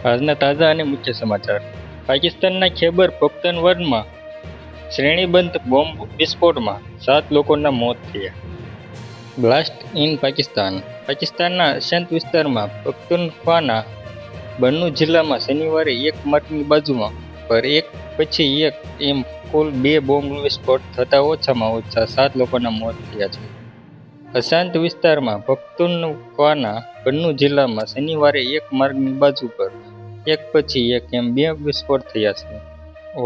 આજના તાજા અને મુખ્ય સમાચાર. પાકિસ્તાનના ખૈબર પખ્તૂનખ્વામાં શ્રેણીબદ્ધ બોમ્બ વિસ્ફોટમાં 7 લોકોના મોત થયા. Blast in Pakistan. પાકિસ્તાનના અશાંત વિસ્તારમાં પખ્તૂનખ્વાના બન્નુ જિલ્લામાં શનિવારે એક માર્ગની બાજુમાં પર એક પછી એક એમ કુલ 2 બોમ્બ વિસ્ફોટ થતાં ઓછામાં ઓછા 7 લોકોના મોત થયા છે. અશાંત વિસ્તારમાં પખ્તૂનખ્વાના બન્નુ જિલ્લામાં શનિવારે એક માર્ગની બાજુ પર એક પછી એક એમ 2 વિસ્ફોટ થયા છે.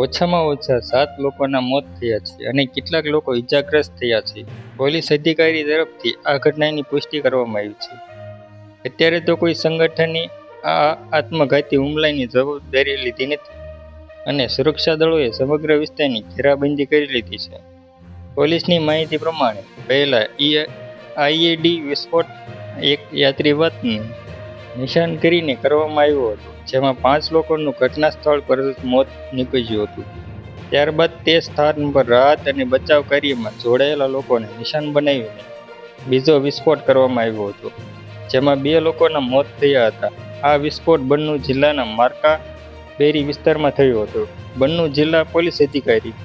ઓછામાં ઓછા 7 લોકોના મોત થયા છે અને કેટલાક લોકો ઇજાગ્રસ્ત થયા છે. પોલીસ અધિકારી તરફથી આ ઘટનાની પુષ્ટિ કરવામાં આવી છે. અત્યારે તો કોઈ સંગઠને આ આત્મઘાતી હુમલાની જવાબદારી લીધી નથી અને સુરક્ષા દળોએ સમગ્ર વિસ્તારની ઘેરાબંધી કરી લીધી છે. પોલીસની માહિતી પ્રમાણે પહેલા આઈઈડી વિસ્ફોટ એક યાત્રીવાહકને નિશાન કરીને કરવામાં આવ્યો હતો, જેમાં 5 લોકોનું ઘટના સ્થળ પર જ મોત નીપજ્યું હતું. ત્યારબાદ તે સ્થાન પર રાહત અને બચાવ કાર્યમાં જોડાયેલા લોકોને નિશાન બનાવીને બીજો વિસ્ફોટ કરવામાં આવ્યો હતો, જેમાં 2 લોકોના મોત થયા હતા. આ વિસ્ફોટ બન્નુ જિલ્લાના માર્કા બેરી વિસ્તારમાં થયો હતો. બન્નુ જિલ્લા પોલીસ અધિકારી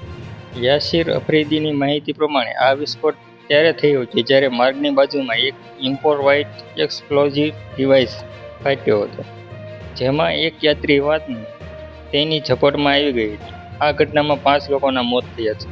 યાસિર અફરીદીની માહિતી પ્રમાણે આ વિસ્ફોટ ત્યારે થયો કે જ્યારે માર્ગની બાજુમાં એક ઇમ્પ્રોવાઇઝ્ડ એક્સપ્લોઝિવ ડિવાઇસ ફાટ્યો હતો, જેમાં એક યાત્રીવાહકને તેની ઝપટમાં આવી ગઈ હતી. આ ઘટનામાં 5 લોકોના મોત થયા છે.